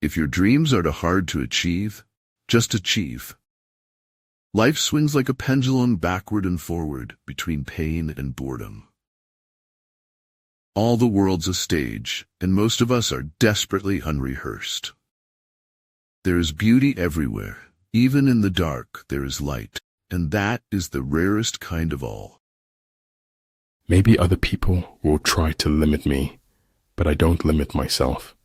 If your dreams are too hard to achieve, just achieve. Life swings like a pendulum backward and forward between pain and boredom. All the world's a stage, and most of us are desperately unrehearsed. There is beauty everywhere. Even in the dark, there is light, and that is the rarest kind of all. Maybe other people will try to limit me, but I don't limit myself.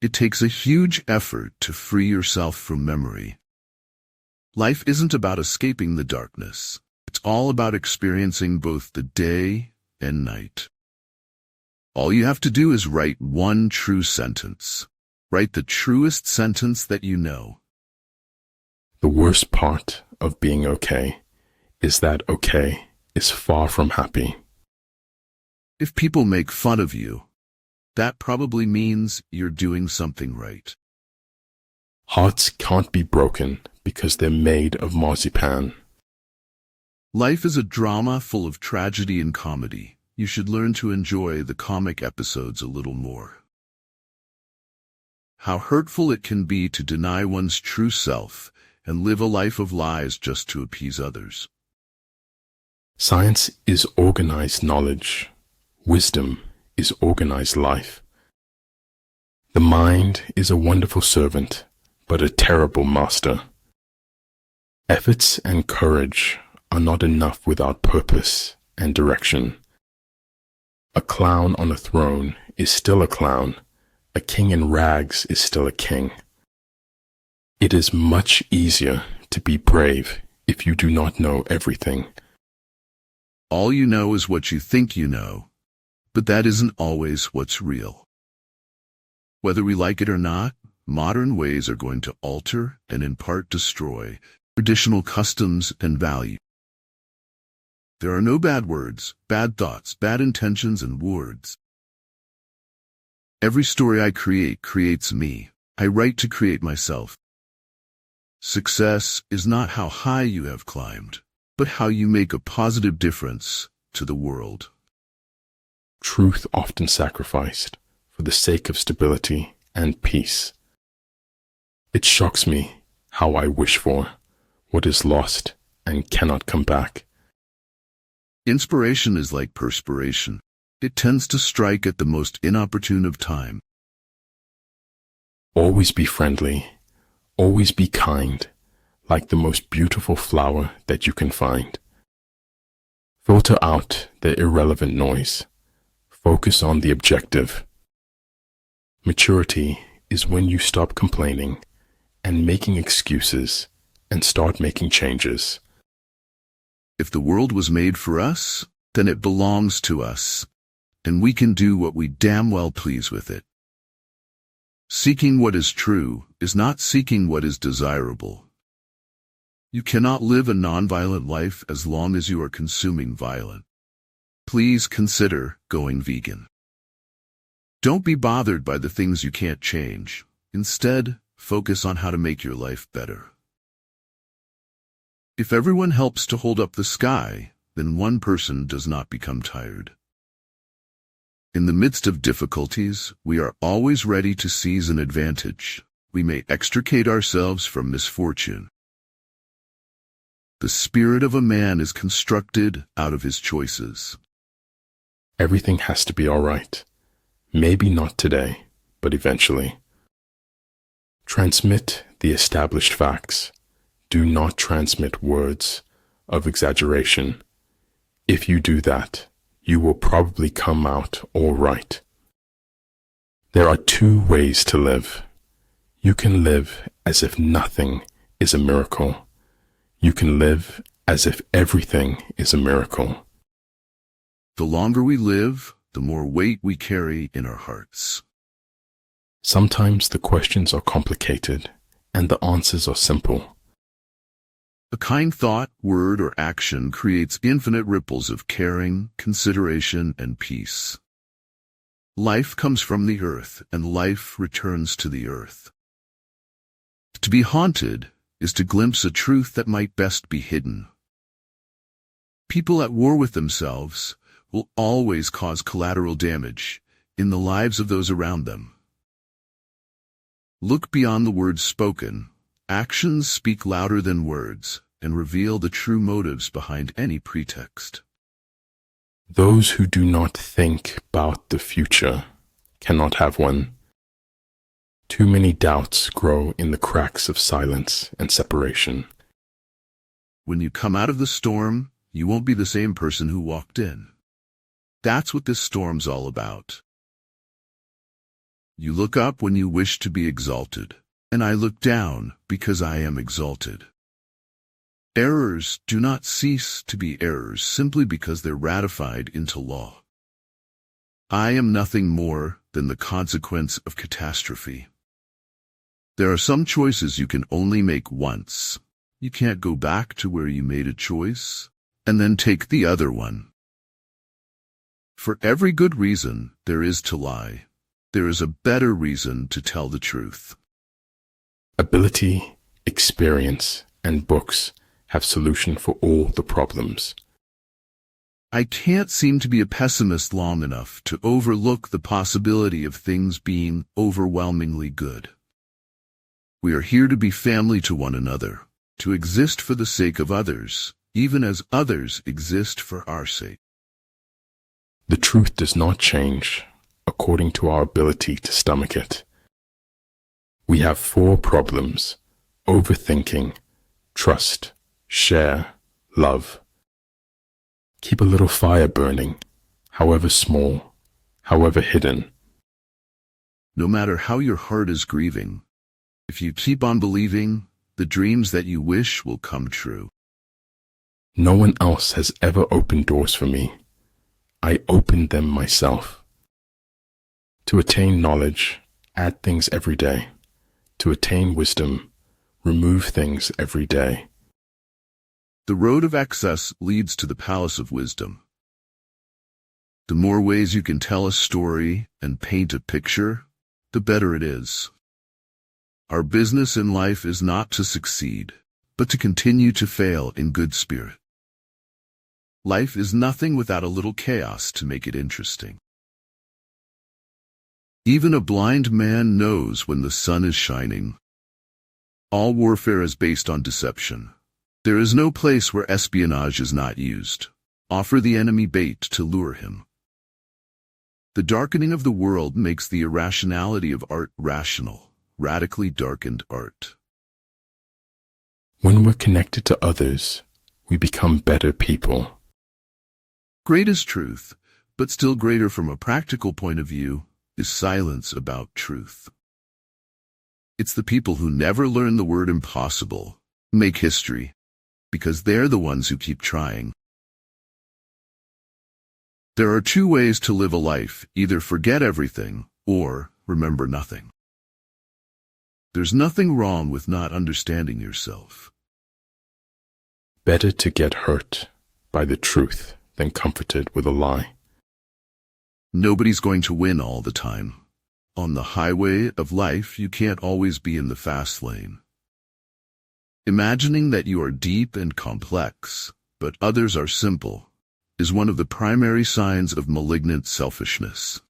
It takes a huge effort to free yourself from memory. Life isn't about escaping the darkness. It's all about experiencing both the day and night. All you have to do is write one true sentence. Write the truest sentence that you know. The worst part of being okay is that okay is far from happy. If people make fun of you, that probably means you're doing something right. Hearts can't be broken because they're made of marzipan. Life is a drama full of tragedy and comedy. You should learn to enjoy the comic episodes a little more. How hurtful it can be to deny one's true self and live a life of lies just to appease others. Science is organized knowledge. Wisdom is organized life. The mind is a wonderful servant, but a terrible master. Efforts and courage are not enough without purpose and direction. A clown on a throne is still a clown. A king in rags is still a king. It is much easier to be brave if you do not know everything. All you know is what you think you know, but that isn't always what's real. Whether we like it or not, modern ways are going to alter and in part destroy traditional customs and values. There are no bad words, bad thoughts, bad intentions, and words. Every story I create creates me. I write to create myself. Success is not how high you have climbed, but how you make a positive difference to the world. Truth often sacrificed for the sake of stability and peace. It shocks me how I wish for what is lost and cannot come back. Inspiration is like perspiration. It tends to strike at the most inopportune of time. Always be friendly. Always be kind, like the most beautiful flower that you can find. Filter out the irrelevant noise. Focus on the objective. Maturity is when you stop complaining and making excuses and start making changes. If the world was made for us, then it belongs to us, and we can do what we damn well please with it. Seeking what is true is not seeking what is desirable. You cannot live a nonviolent life as long as you are consuming violence. Please consider going vegan. Don't be bothered by the things you can't change. Instead, focus on how to make your life better. If everyone helps to hold up the sky, then one person does not become tired. In the midst of difficulties, we are always ready to seize an advantage. We may extricate ourselves from misfortune. The spirit of a man is constructed out of his choices. Everything has to be all right. Maybe not today, but eventually. Transmit the established facts. Do not transmit words of exaggeration. If you do that, you will probably come out all right. There are two ways to live. You can live as if nothing is a miracle. You can live as if everything is a miracle. The longer we live, the more weight we carry in our hearts. Sometimes the questions are complicated and the answers are simple. A kind thought, word, or action creates infinite ripples of caring, consideration, and peace. Life comes from the earth, and life returns to the earth. To be haunted is to glimpse a truth that might best be hidden. People at war with themselves will always cause collateral damage in the lives of those around them. Look beyond the words spoken. Actions speak louder than words and reveal the true motives behind any pretext. Those who do not think about the future cannot have one. Too many doubts grow in the cracks of silence and separation. When you come out of the storm, you won't be the same person who walked in. That's what this storm's all about. You look up when you wish to be exalted, and I look down because I am exalted. Errors do not cease to be errors simply because they're ratified into law. I am nothing more than the consequence of catastrophe. There are some choices you can only make once. You can't go back to where you made a choice and then take the other one. For every good reason there is to lie, there is a better reason to tell the truth. Ability, experience, and books have solution for all the problems. I can't seem to be a pessimist long enough to overlook the possibility of things being overwhelmingly good. We are here to be family to one another, to exist for the sake of others, even as others exist for our sake. The truth does not change according to our ability to stomach it. We have 4 problems: overthinking, trust, share, love. Keep a little fire burning, however small, however hidden. No matter how your heart is grieving, if you keep on believing, the dreams that you wish will come true. No one else has ever opened doors for me. I opened them myself. To attain knowledge, add things every day. To attain wisdom, remove things every day. The road of excess leads to the palace of wisdom. The more ways you can tell a story and paint a picture, the better it is. Our business in life is not to succeed, but to continue to fail in good spirit. Life is nothing without a little chaos to make it interesting. Even a blind man knows when the sun is shining. All warfare is based on deception. There is no place where espionage is not used. Offer the enemy bait to lure him. The darkening of the world makes the irrationality of art rational, radically darkened art. When we're connected to others, we become better people. Great is truth, but still greater from a practical point of view is silence about truth. It's the people who never learn the word impossible make history, because they're the ones who keep trying. There are 2 ways to live a life: either forget everything or remember nothing. There's nothing wrong with not understanding yourself. Better to get hurt by the truth than comforted with a lie. Nobody's going to win all the time. On the highway of life, you can't always be in the fast lane. Imagining that you are deep and complex, but others are simple, is one of the primary signs of malignant selfishness.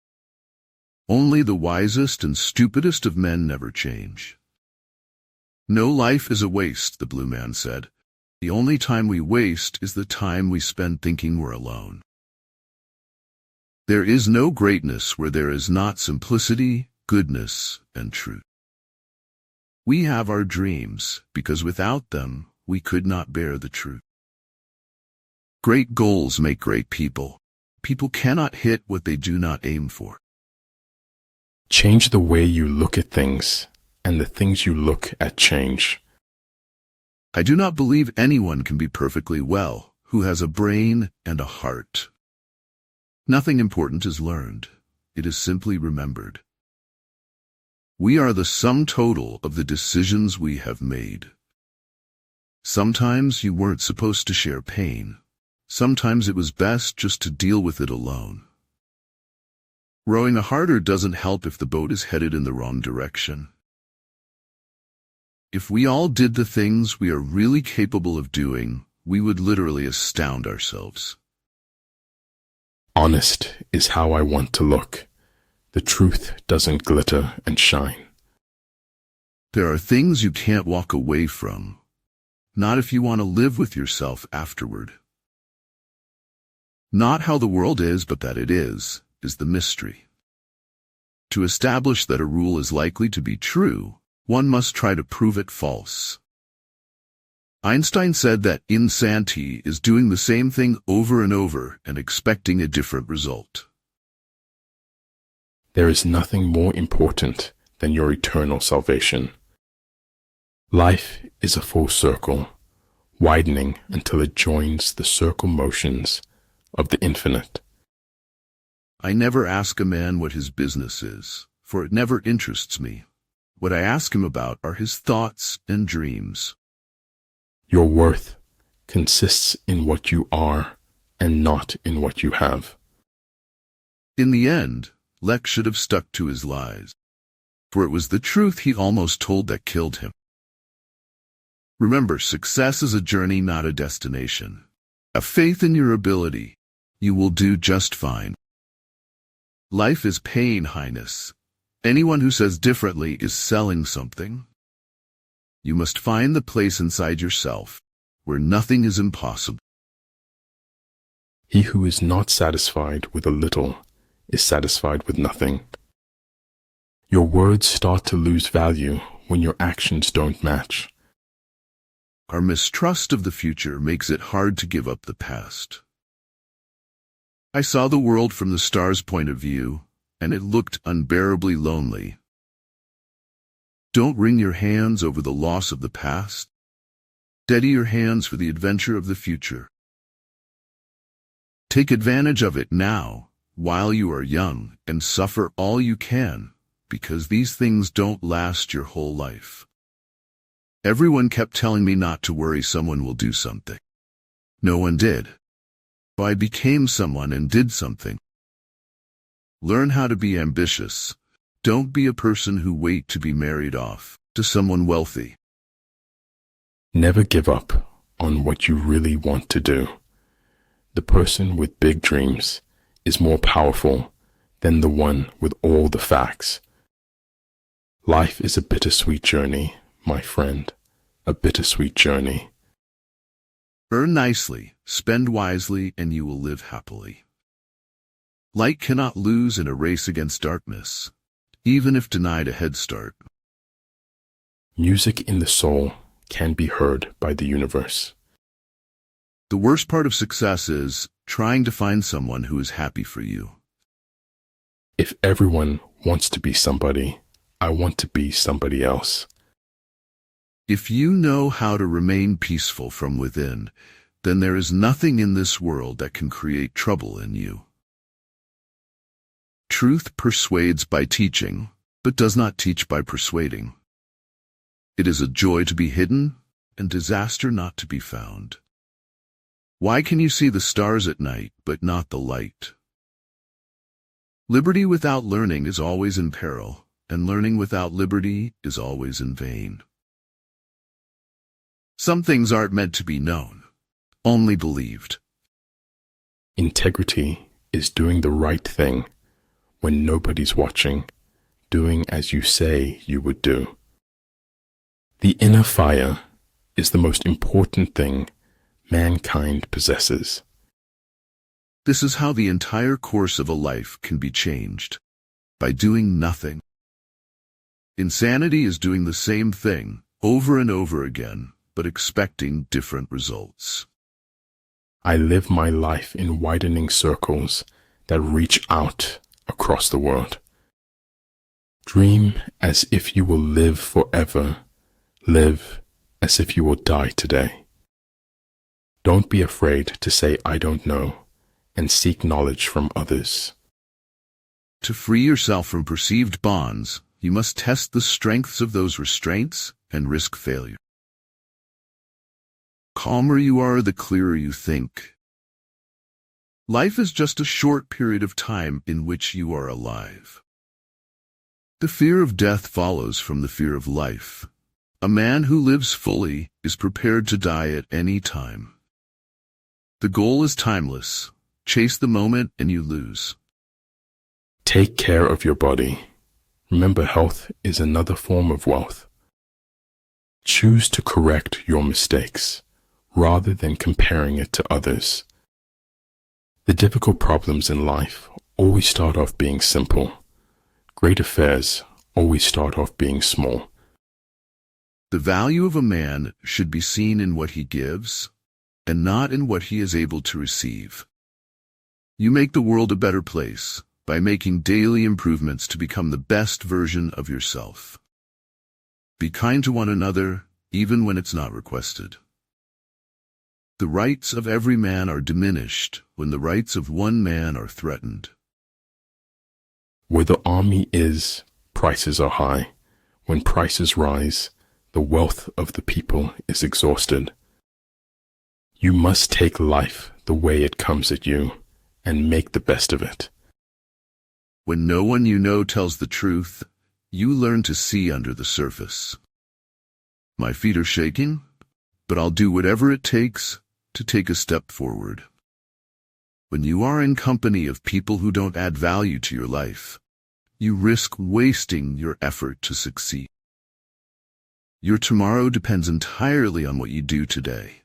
Only the wisest and stupidest of men never change. No life is a waste, the blue man said. The only time we waste is the time we spend thinking we're alone. There is no greatness where there is not simplicity, goodness, and truth. We have our dreams, because without them, we could not bear the truth. Great goals make great people. People cannot hit what they do not aim for. Change the way you look at things, and the things you look at change. I do not believe anyone can be perfectly well who has a brain and a heart. Nothing important is learned. It is simply remembered. We are the sum total of the decisions we have made. Sometimes you weren't supposed to share pain. Sometimes it was best just to deal with it alone. Rowing harder doesn't help if the boat is headed in the wrong direction. If we all did the things we are really capable of doing, we would literally astound ourselves. Honest is how I want to look. The truth doesn't glitter and shine. There are things you can't walk away from, not if you want to live with yourself afterward. Not how the world is, but that it is the mystery. To establish that a rule is likely to be true, one must try to prove it false. Einstein said that insanity is doing the same thing over and over and expecting a different result. There is nothing more important than your eternal salvation. Life is a full circle, widening until it joins the circle motions of the infinite. I never ask a man what his business is, for it never interests me. What I ask him about are his thoughts and dreams. Your worth consists in what you are and not in what you have. In the end, Lek should have stuck to his lies, for it was the truth he almost told that killed him. Remember, success is a journey, not a destination. Have faith in your ability. You will do just fine. Life is pain, Highness. Anyone who says differently is selling something. You must find the place inside yourself where nothing is impossible. He who is not satisfied with a little is satisfied with nothing. Your words start to lose value when your actions don't match. Our mistrust of the future makes it hard to give up the past. I saw the world from the stars' point of view, and it looked unbearably lonely. Don't wring your hands over the loss of the past. Steady your hands for the adventure of the future. Take advantage of it now, while you are young, and suffer all you can, because these things don't last your whole life. Everyone kept telling me not to worry, someone will do something. No one did. I became someone and did something. Learn how to be ambitious. Don't be a person who waits to be married off to someone wealthy. Never give up on what you really want to do. The person with big dreams is more powerful than the one with all the facts. Life is a bittersweet journey, my friend, a bittersweet journey. Earn nicely, spend wisely, and you will live happily. Light cannot lose in a race against darkness, even if denied a head start. Music in the soul can be heard by the universe. The worst part of success is trying to find someone who is happy for you. If everyone wants to be somebody, I want to be somebody else. If you know how to remain peaceful from within, then there is nothing in this world that can create trouble in you. Truth persuades by teaching, but does not teach by persuading. It is a joy to be hidden, and disaster not to be found. Why can you see the stars at night, but not the light? Liberty without learning is always in peril, and learning without liberty is always in vain. Some things aren't meant to be known, only believed. Integrity is doing the right thing when nobody's watching, doing as you say you would do. The inner fire is the most important thing mankind possesses. This is how the entire course of a life can be changed, by doing nothing. Insanity is doing the same thing over and over again, but expecting different results. I live my life in widening circles that reach out across the world. Dream as if you will live forever. Live as if you will die today. Don't be afraid to say I don't know, and seek knowledge from others. To free yourself from perceived bonds, you must test the strengths of those restraints and risk failure. Calmer you are, the clearer you think. Life is just a short period of time in which you are alive. The fear of death follows from the fear of life. A man who lives fully is prepared to die at any time. The goal is timeless. Chase the moment and you lose. Take care of your body. Remember, health is another form of wealth. Choose to correct your mistakes rather than comparing it to others. The difficult problems in life always start off being simple. Great affairs always start off being small. The value of a man should be seen in what he gives, and not in what he is able to receive. You make the world a better place by making daily improvements to become the best version of yourself. Be kind to one another, even when it's not requested. The rights of every man are diminished when the rights of one man are threatened. Where the army is, prices are high. When prices rise, the wealth of the people is exhausted. You must take life the way it comes at you and make the best of it. When no one you know tells the truth, you learn to see under the surface. My feet are shaking, but I'll do whatever it takes to take a step forward. When you are in company of people who don't add value to your life, you risk wasting your effort to succeed. Your tomorrow depends entirely on what you do today.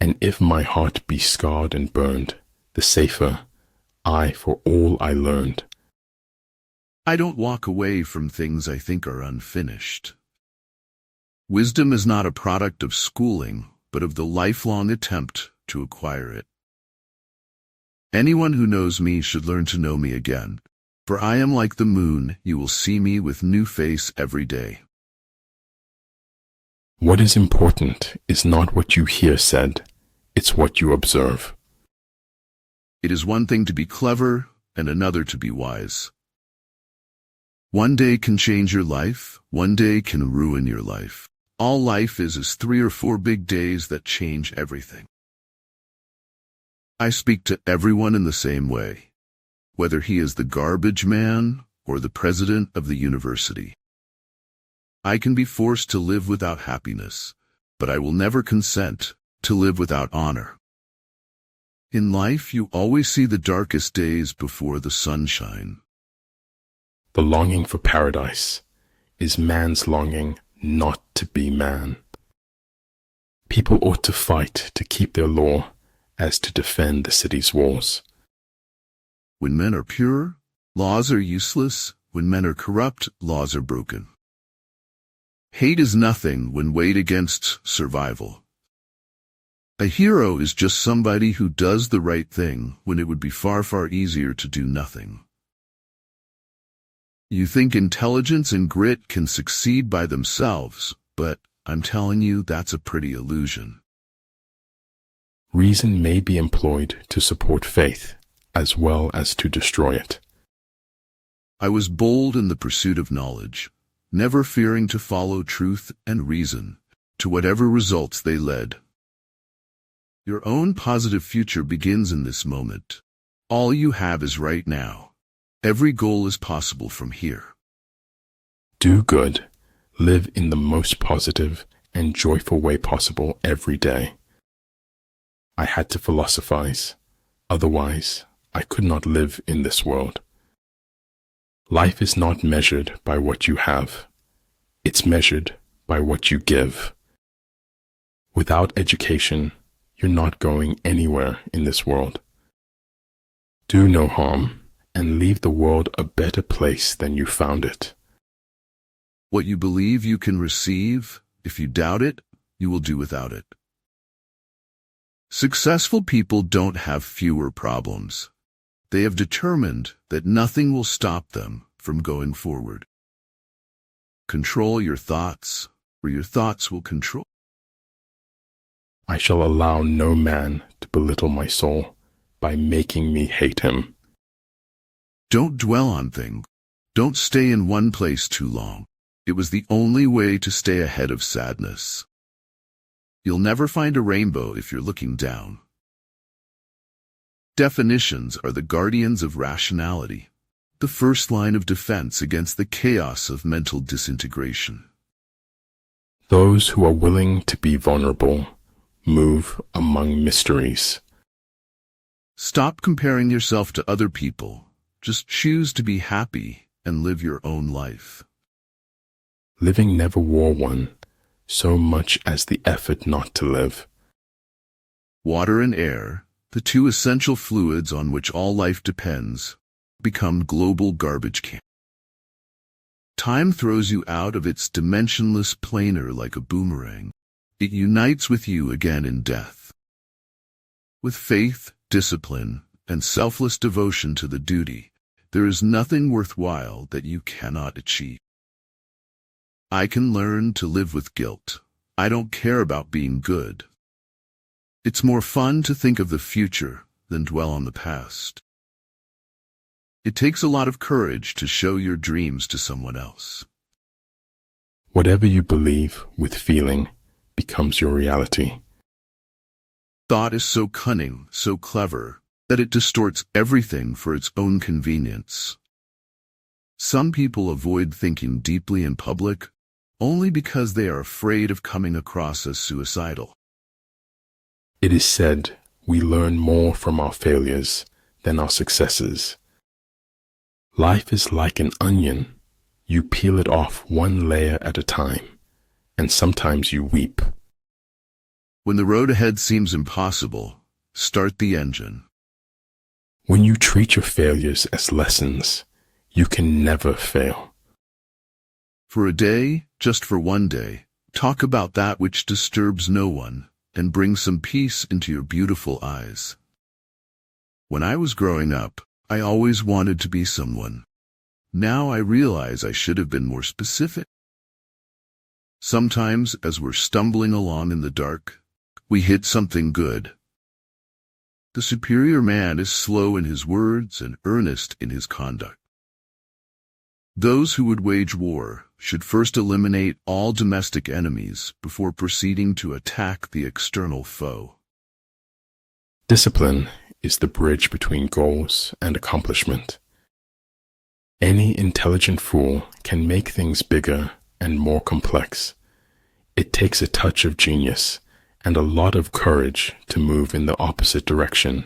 And if my heart be scarred and burned, the safer I for all I learned. I don't walk away from things I think are unfinished. Wisdom is not a product of schooling, but of the lifelong attempt to acquire it. Anyone who knows me should learn to know me again, for I am like the moon, you will see me with new face every day. What is important is not what you hear said, it's what you observe. It is one thing to be clever and another to be wise. One day can change your life, one day can ruin your life. All life is 3 or 4 big days that change everything. I speak to everyone in the same way, whether he is the garbage man or the president of the university. I can be forced to live without happiness, but I will never consent to live without honor. In life, you always see the darkest days before the sunshine. The longing for paradise is man's longing not to be man. People ought to fight to keep their law as to defend the city's walls. When men are pure, laws are useless. When men are corrupt, laws are broken. Hate is nothing when weighed against survival. A hero is just somebody who does the right thing when it would be far, far easier to do nothing. You think intelligence and grit can succeed by themselves, but I'm telling you that's a pretty illusion. Reason may be employed to support faith as well as to destroy it. I was bold in the pursuit of knowledge, never fearing to follow truth and reason, to whatever results they led. Your own positive future begins in this moment. All you have is right now. Every goal is possible from here. Do good, live in the most positive and joyful way possible every day. I had to philosophize, otherwise I could not live in this world. Life is not measured by what you have, it's measured by what you give. Without education, you're not going anywhere in this world. Do no harm and leave the world a better place than you found it. What you believe you can receive, if you doubt it, you will do without it. Successful people don't have fewer problems. They have determined that nothing will stop them from going forward. Control your thoughts, or your thoughts will control. I shall allow no man to belittle my soul by making me hate him. Don't dwell on things. Don't stay in one place too long. It was the only way to stay ahead of sadness. You'll never find a rainbow if you're looking down. Definitions are the guardians of rationality, the first line of defense against the chaos of mental disintegration. Those who are willing to be vulnerable move among mysteries. Stop comparing yourself to other people. Just choose to be happy and live your own life. Living never wore one, so much as the effort not to live. Water and air, the two essential fluids on which all life depends, become global garbage cans. Time throws you out of its dimensionless planar like a boomerang. It unites with you again in death. With faith, discipline, and selfless devotion to the duty, there is nothing worthwhile that you cannot achieve. I can learn to live with guilt. I don't care about being good. It's more fun to think of the future than dwell on the past. It takes a lot of courage to show your dreams to someone else. Whatever you believe with feeling becomes your reality. Thought is so cunning, so clever, that it distorts everything for its own convenience. Some people avoid thinking deeply in public only because they are afraid of coming across as suicidal. It is said we learn more from our failures than our successes. Life is like an onion. You peel it off one layer at a time, and sometimes you weep. When the road ahead seems impossible, start the engine. When you treat your failures as lessons, you can never fail. For a day, just for one day, talk about that which disturbs no one and bring some peace into your beautiful eyes. When I was growing up, I always wanted to be someone. Now I realize I should have been more specific. Sometimes, as we're stumbling along in the dark, we hit something good. The superior man is slow in his words and earnest in his conduct. Those who would wage war should first eliminate all domestic enemies before proceeding to attack the external foe. Discipline is the bridge between goals and accomplishment. Any intelligent fool can make things bigger and more complex. It takes a touch of genius and a lot of courage to move in the opposite direction.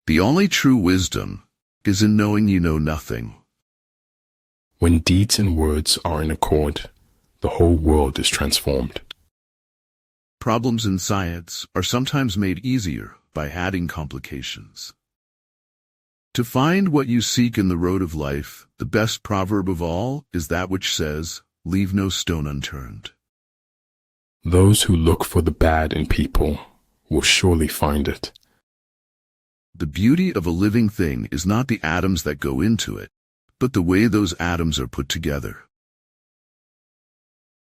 The only true wisdom is in knowing you know nothing. When deeds and words are in accord, the whole world is transformed. Problems in science are sometimes made easier by adding complications. To find what you seek in the road of life, the best proverb of all is that which says, "Leave no stone unturned." Those who look for the bad in people will surely find it. The beauty of a living thing is not the atoms that go into it, but the way those atoms are put together.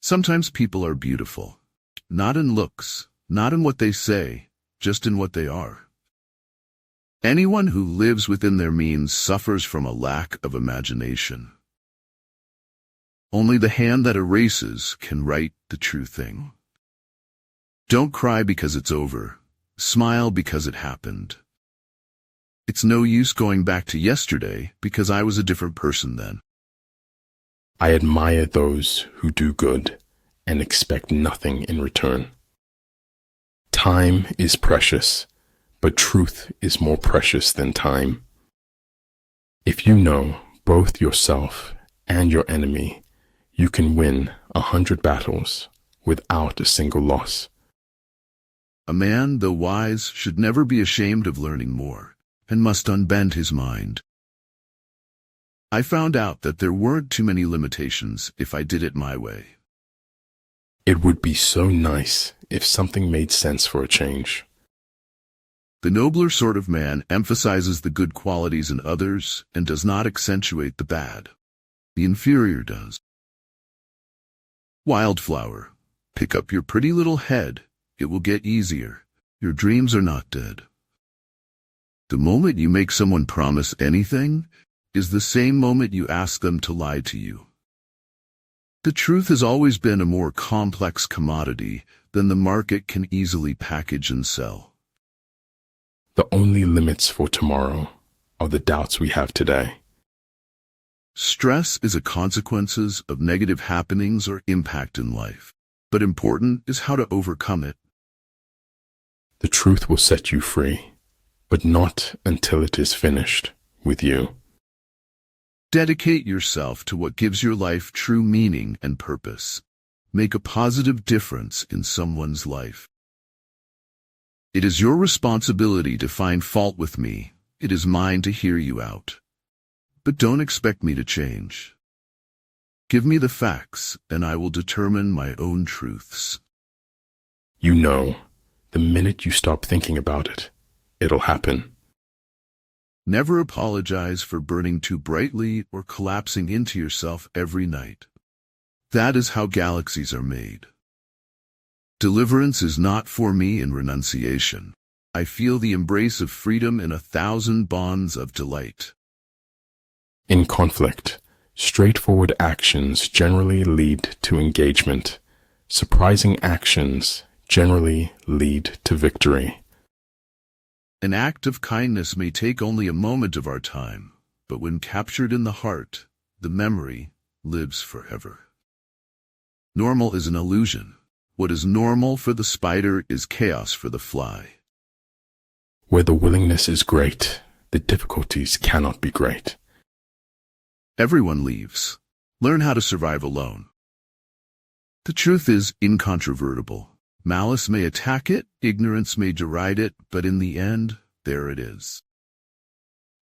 Sometimes people are beautiful, not in looks, not in what they say, just in what they are. Anyone who lives within their means suffers from a lack of imagination. Only the hand that erases can write the true thing. Don't cry because it's over. Smile because it happened. It's no use going back to yesterday because I was a different person then. I admire those who do good and expect nothing in return. Time is precious, but truth is more precious than time. If you know both yourself and your enemy, you can win 100 battles without a single loss. A man, though wise, should never be ashamed of learning more, and must unbend his mind. I found out that there weren't too many limitations if I did it my way. It would be so nice if something made sense for a change. The nobler sort of man emphasizes the good qualities in others and does not accentuate the bad. The inferior does. Wildflower, pick up your pretty little head. It will get easier. Your dreams are not dead. The moment you make someone promise anything is the same moment you ask them to lie to you. The truth has always been a more complex commodity than the market can easily package and sell. The only limits for tomorrow are the doubts we have today. Stress is a consequence of negative happenings or impact in life, but important is how to overcome it. The truth will set you free, but not until it is finished with you. Dedicate yourself to what gives your life true meaning and purpose. Make a positive difference in someone's life. It is your responsibility to find fault with me. It is mine to hear you out. But don't expect me to change. Give me the facts, and I will determine my own truths. You know, the minute you stop thinking about it, it'll happen. Never apologize for burning too brightly or collapsing into yourself every night. That is how galaxies are made. Deliverance is not for me in renunciation. I feel the embrace of freedom in 1,000 bonds of delight. In conflict, straightforward actions generally lead to engagement. Surprising actions generally lead to victory. An act of kindness may take only a moment of our time, but when captured in the heart, the memory lives forever. Normal is an illusion. What is normal for the spider is chaos for the fly. Where the willingness is great, the difficulties cannot be great. Everyone leaves. Learn how to survive alone. The truth is incontrovertible. Malice may attack it, ignorance may deride it, but in the end, there it is.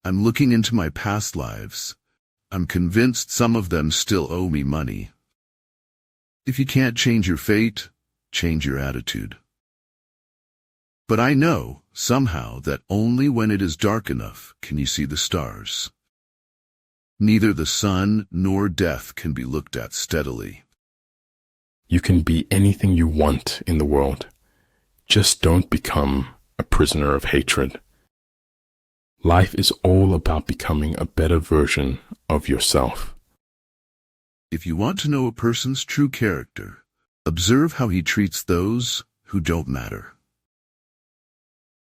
I'm looking into my past lives. I'm convinced some of them still owe me money. If you can't change your fate, change your attitude. But I know, somehow, that only when it is dark enough can you see the stars. Neither the sun nor death can be looked at steadily. You can be anything you want in the world. Just don't become a prisoner of hatred. Life is all about becoming a better version of yourself. If you want to know a person's true character, observe how he treats those who don't matter.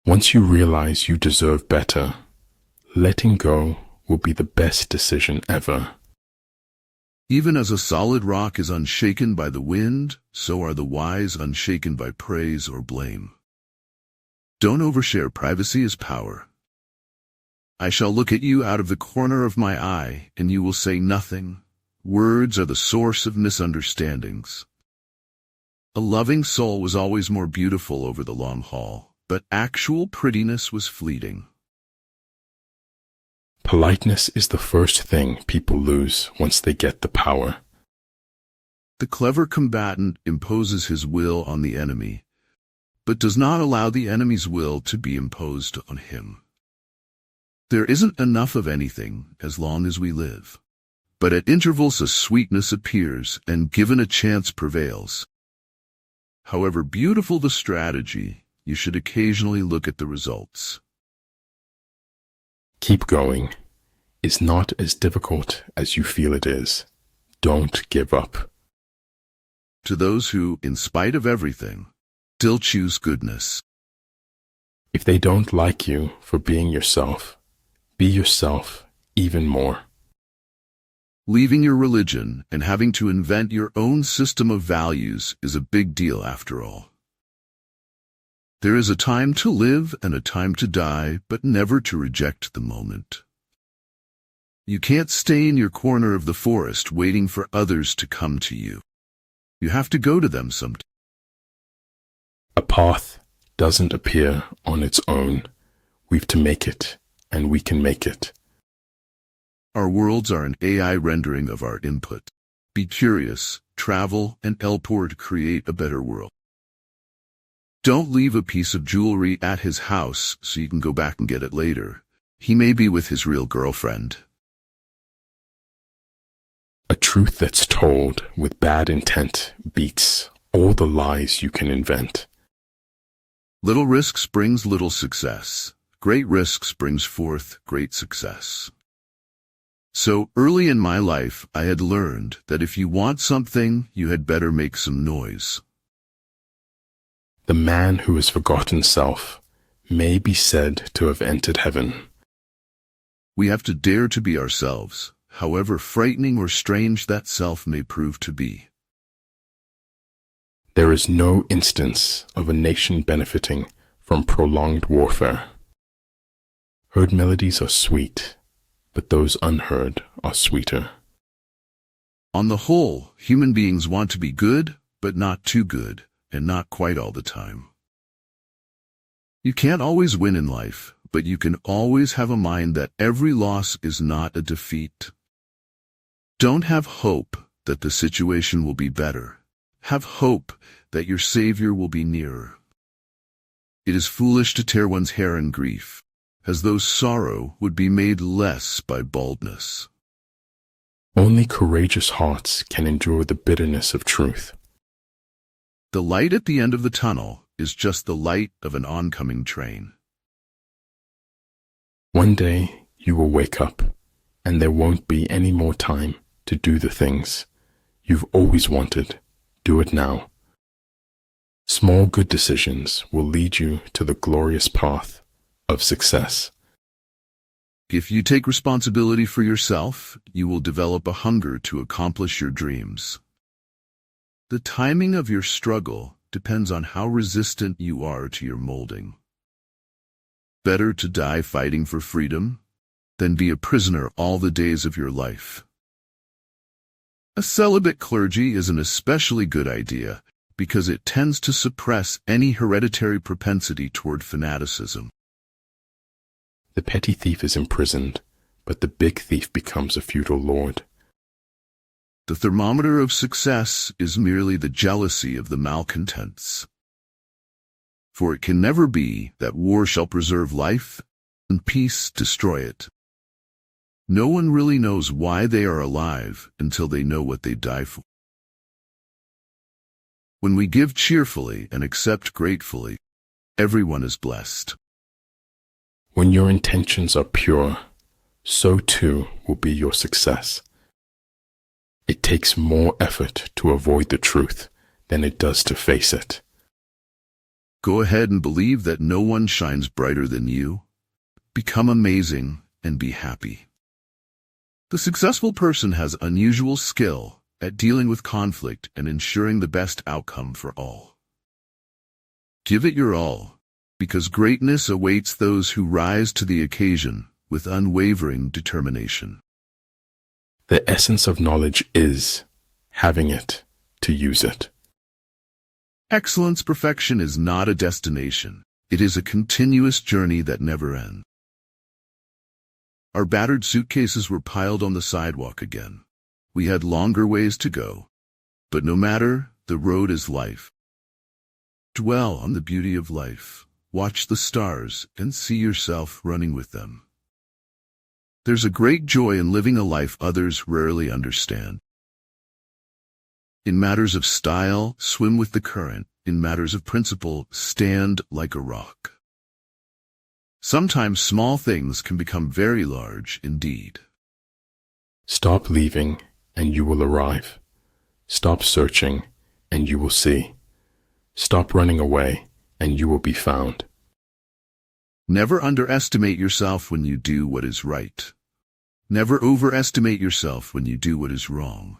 Once you realize you deserve better, letting go will be the best decision ever. Even as a solid rock is unshaken by the wind, so are the wise unshaken by praise or blame. Don't overshare. Privacy is power. I shall look at you out of the corner of my eye, and you will say nothing. Words are the source of misunderstandings. A loving soul was always more beautiful over the long haul, but actual prettiness was fleeting. Politeness is the first thing people lose once they get the power. The clever combatant imposes his will on the enemy, but does not allow the enemy's will to be imposed on him. There isn't enough of anything as long as we live, but at intervals a sweetness appears, and given a chance prevails. However beautiful the strategy, you should occasionally look at the results. Keep going. It's not as difficult as you feel it is. Don't give up. To those who, in spite of everything, still choose goodness. If they don't like you for being yourself, be yourself even more. Leaving your religion and having to invent your own system of values is a big deal after all. There is a time to live and a time to die, but never to reject the moment. You can't stay in your corner of the forest waiting for others to come to you. You have to go to them sometime. A path doesn't appear on its own. We've to make it, and we can make it. Our worlds are an AI rendering of our input. Be curious, travel, and help to create a better world. Don't leave a piece of jewelry at his house so you can go back and get it later. He may be with his real girlfriend. A truth that's told with bad intent beats all the lies you can invent. Little risks brings little success. Great risks brings forth great success. So early in my life, I had learned that if you want something, you had better make some noise. The man who has forgotten self may be said to have entered heaven. We have to dare to be ourselves, however frightening or strange that self may prove to be. There is no instance of a nation benefiting from prolonged warfare. Herd melodies are sweet, but those unheard are sweeter. On the whole, human beings want to be good, but not too good, and not quite all the time. You can't always win in life, but you can always have a mind that every loss is not a defeat. Don't have hope that the situation will be better. Have hope that your Savior will be nearer. It is foolish to tear one's hair in grief, as though sorrow would be made less by baldness. Only courageous hearts can endure the bitterness of truth. The light at the end of the tunnel is just the light of an oncoming train. One day you will wake up, and there won't be any more time to do the things you've always wanted. Do it now. Small good decisions will lead you to the glorious path of success. If you take responsibility for yourself, you will develop a hunger to accomplish your dreams. The timing of your struggle depends on how resistant you are to your molding. Better to die fighting for freedom than be a prisoner all the days of your life. A celibate clergy is an especially good idea because it tends to suppress any hereditary propensity toward fanaticism. The petty thief is imprisoned, but the big thief becomes a feudal lord. The thermometer of success is merely the jealousy of the malcontents. For it can never be that war shall preserve life and peace destroy it. No one really knows why they are alive until they know what they die for. When we give cheerfully and accept gratefully, everyone is blessed. When your intentions are pure, so too will be your success. It takes more effort to avoid the truth than it does to face it. Go ahead and believe that no one shines brighter than you. Become amazing and be happy. The successful person has unusual skill at dealing with conflict and ensuring the best outcome for all. Give it your all, because greatness awaits those who rise to the occasion with unwavering determination. The essence of knowledge is having it to use it. Excellence perfection is not a destination. It is a continuous journey that never ends. Our battered suitcases were piled on the sidewalk again. We had longer ways to go, but no matter, the road is life. Dwell on the beauty of life. Watch the stars and see yourself running with them. There's a great joy in living a life others rarely understand. In matters of style, swim with the current. In matters of principle, stand like a rock. Sometimes small things can become very large indeed. Stop leaving and you will arrive. Stop searching and you will see. Stop running away and you will be found. Never underestimate yourself when you do what is right. Never overestimate yourself when you do what is wrong.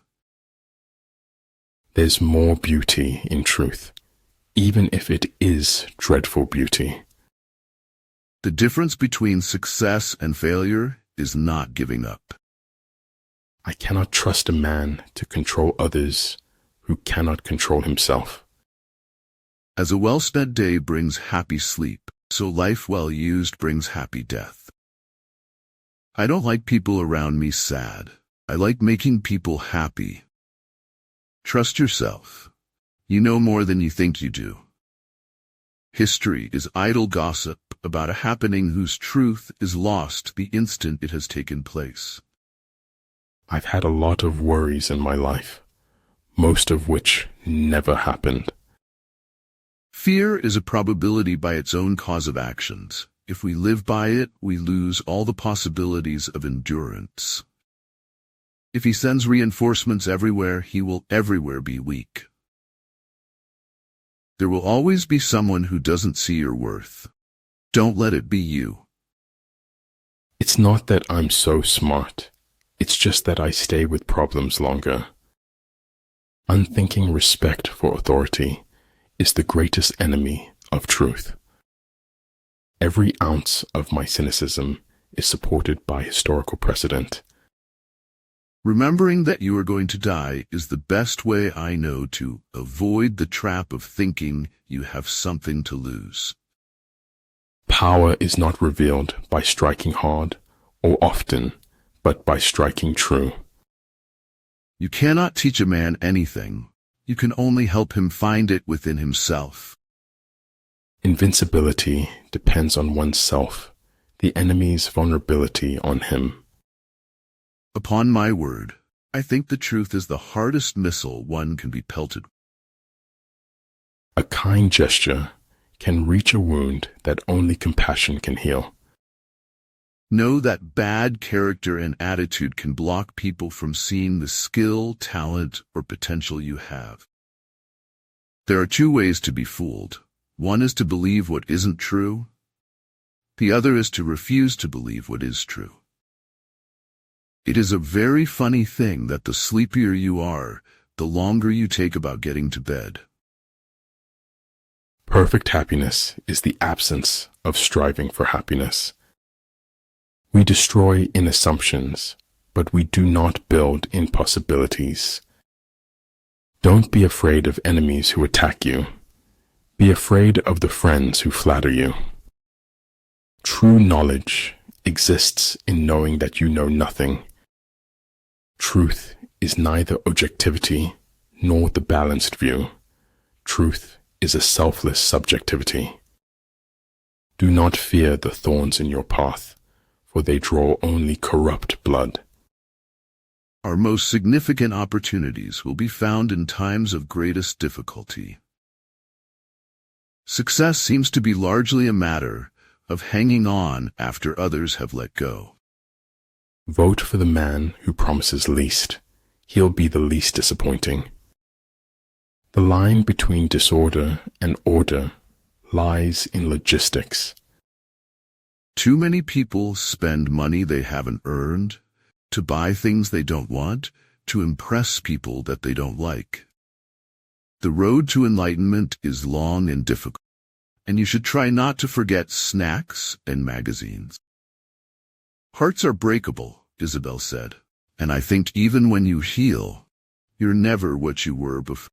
There's more beauty in truth, even if it is dreadful beauty. The difference between success and failure is not giving up. I cannot trust a man to control others who cannot control himself. As a well-spent day brings happy sleep, so life well used brings happy death. I don't like people around me sad. I like making people happy. Trust yourself. You know more than you think you do. History is idle gossip about a happening whose truth is lost the instant it has taken place. I've had a lot of worries in my life, most of which never happened. Fear is a probability by its own cause of actions. If we live by it, we lose all the possibilities of endurance. If he sends reinforcements everywhere, he will everywhere be weak. There will always be someone who doesn't see your worth. Don't let it be you. It's not that I'm so smart. It's just that I stay with problems longer. Unthinking respect for authority is the greatest enemy of truth. Every ounce of my cynicism is supported by historical precedent. Remembering that you are going to die is the best way I know to avoid the trap of thinking you have something to lose. Power is not revealed by striking hard or often, but by striking true. You cannot teach a man anything. You can only help him find it within himself. Invincibility depends on oneself, the enemy's vulnerability on him. Upon my word, I think the truth is the hardest missile one can be pelted. A kind gesture can reach a wound that only compassion can heal. Know that bad character and attitude can block people from seeing the skill, talent, or potential you have. There are two ways to be fooled. One is to believe what isn't true. The other is to refuse to believe what is true. It is a very funny thing that the sleepier you are, the longer you take about getting to bed. Perfect happiness is the absence of striving for happiness. We destroy in assumptions, but we do not build in possibilities. Don't be afraid of enemies who attack you. Be afraid of the friends who flatter you. True knowledge exists in knowing that you know nothing. Truth is neither objectivity nor the balanced view. Truth is a selfless subjectivity. Do not fear the thorns in your path, for they draw only corrupt blood. Our most significant opportunities will be found in times of greatest difficulty. Success seems to be largely a matter of hanging on after others have let go. Vote for the man who promises least. He'll be the least disappointing. The line between disorder and order lies in logistics. Too many people spend money they haven't earned, to buy things they don't want, to impress people that they don't like. The road to enlightenment is long and difficult, and you should try not to forget snacks and magazines. Hearts are breakable, Isabel said, and I think even when you heal, you're never what you were before.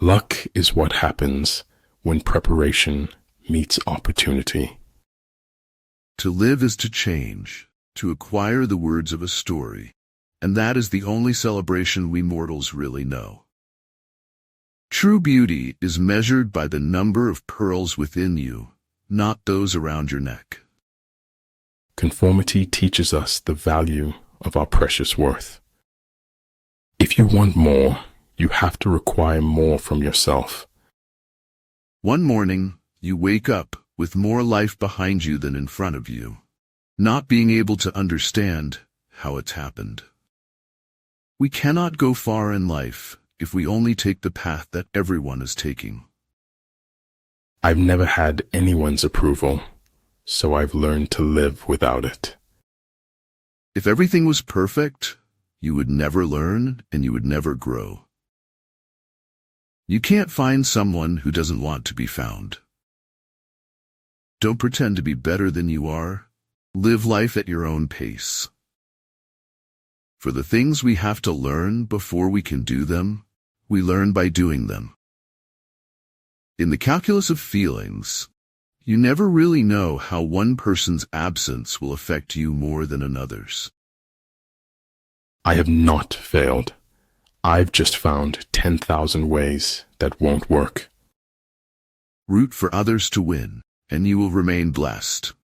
Luck is what happens when preparation meets opportunity. To live is to change, to acquire the words of a story, and that is the only celebration we mortals really know. True beauty is measured by the number of pearls within you, not those around your neck. Conformity teaches us the value of our precious worth. If you want more, you have to require more from yourself. One morning, you wake up with more life behind you than in front of you, not being able to understand how it's happened. We cannot go far in life if we only take the path that everyone is taking. I've never had anyone's approval, so I've learned to live without it. If everything was perfect, you would never learn and you would never grow. You can't find someone who doesn't want to be found. Don't pretend to be better than you are. Live life at your own pace. For the things we have to learn before we can do them, we learn by doing them. In the calculus of feelings, you never really know how one person's absence will affect you more than another's. I have not failed. I've just found 10,000 ways that won't work. Root for others to win, and you will remain blessed.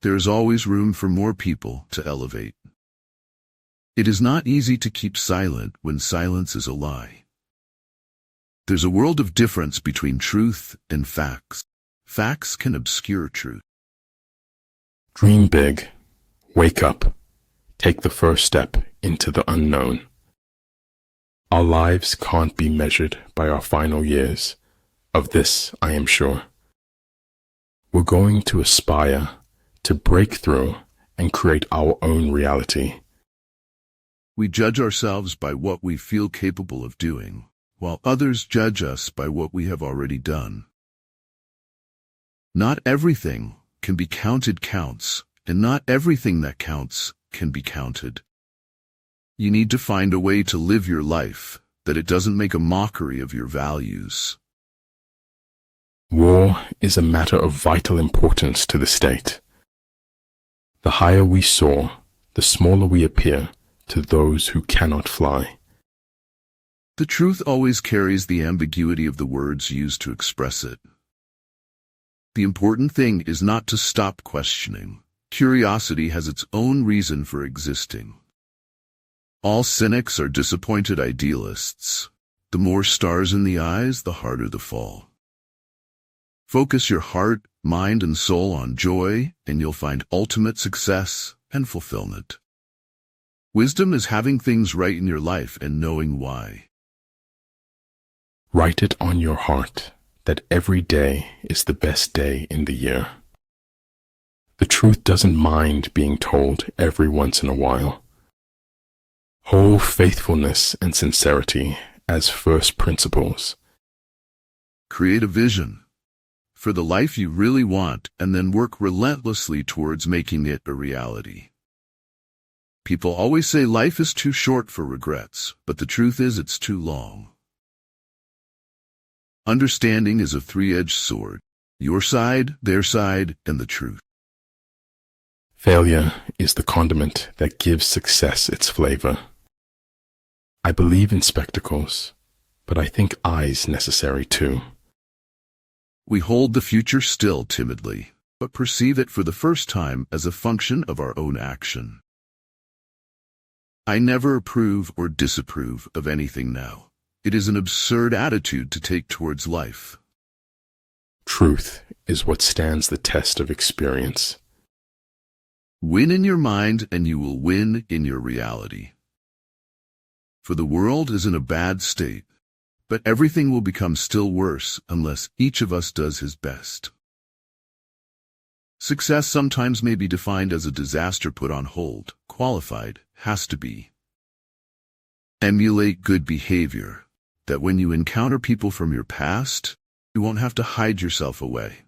There is always room for more people to elevate. It is not easy to keep silent when silence is a lie. There's a world of difference between truth and facts. Facts can obscure truth. Dream big. Wake up. Take the first step into the unknown. Our lives can't be measured by our final years. Of this, I am sure. We're going to aspire to break through and create our own reality. We judge ourselves by what we feel capable of doing, while others judge us by what we have already done. Not everything can be counted counts, and not everything that counts can be counted. You need to find a way to live your life that it doesn't make a mockery of your values. War is a matter of vital importance to the state. The higher we soar, the smaller we appear to those who cannot fly. The truth always carries the ambiguity of the words used to express it. The important thing is not to stop questioning. Curiosity has its own reason for existing. All cynics are disappointed idealists. The more stars in the eyes, the harder the fall. Focus your heart, mind, and soul on joy, and you'll find ultimate success and fulfillment. Wisdom is having things right in your life and knowing why. Write it on your heart that every day is the best day in the year. The truth doesn't mind being told every once in a while. Hold faithfulness and sincerity as first principles. Create a vision for the life you really want, and then work relentlessly towards making it a reality. People always say life is too short for regrets, but the truth is it's too long. Understanding is a three-edged sword, your side, their side, and the truth. Failure is the condiment that gives success its flavor. I believe in spectacles, but I think eyes necessary too. We hold the future still timidly, but perceive it for the first time as a function of our own action. I never approve or disapprove of anything now. It is an absurd attitude to take towards life. Truth is what stands the test of experience. Win in your mind and you will win in your reality. For the world is in a bad state, but everything will become still worse unless each of us does his best. Success sometimes may be defined as a disaster put on hold. Qualified has to be. Emulate good behavior, that when you encounter people from your past, you won't have to hide yourself away.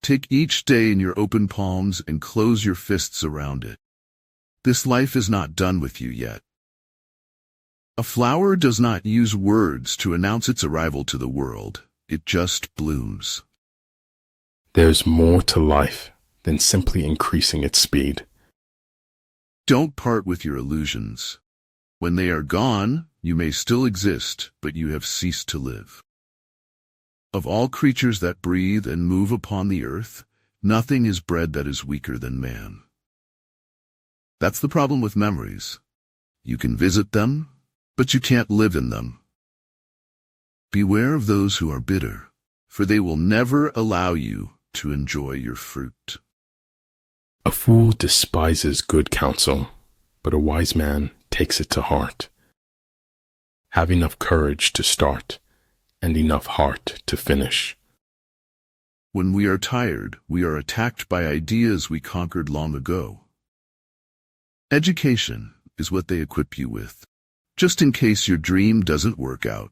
Take each day in your open palms and close your fists around it. This life is not done with you yet. A flower does not use words to announce its arrival to the world. It just blooms. There's more to life than simply increasing its speed. Don't part with your illusions. When they are gone, you may still exist, but you have ceased to live. Of all creatures that breathe and move upon the earth, nothing is bred that is weaker than man. That's the problem with memories. You can visit them, but you can't live in them. Beware of those who are bitter, for they will never allow you to enjoy your fruit. A fool despises good counsel, but a wise man takes it to heart. Have enough courage to start, and enough heart to finish. When we are tired, we are attacked by ideas we conquered long ago. Education is what they equip you with, just in case your dream doesn't work out.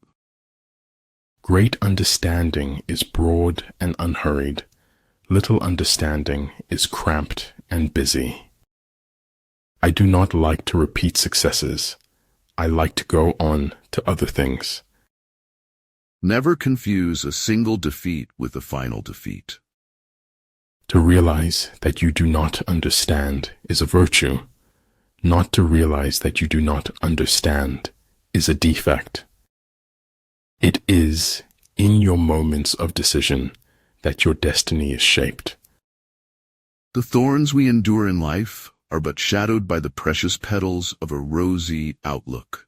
Great understanding is broad and unhurried. Little understanding is cramped and busy. I do not like to repeat successes. I like to go on to other things. Never confuse a single defeat with a final defeat. To realize that you do not understand is a virtue. Not to realize that you do not understand is a defect. It is in your moments of decision that your destiny is shaped. The thorns we endure in life are but shadowed by the precious petals of a rosy outlook.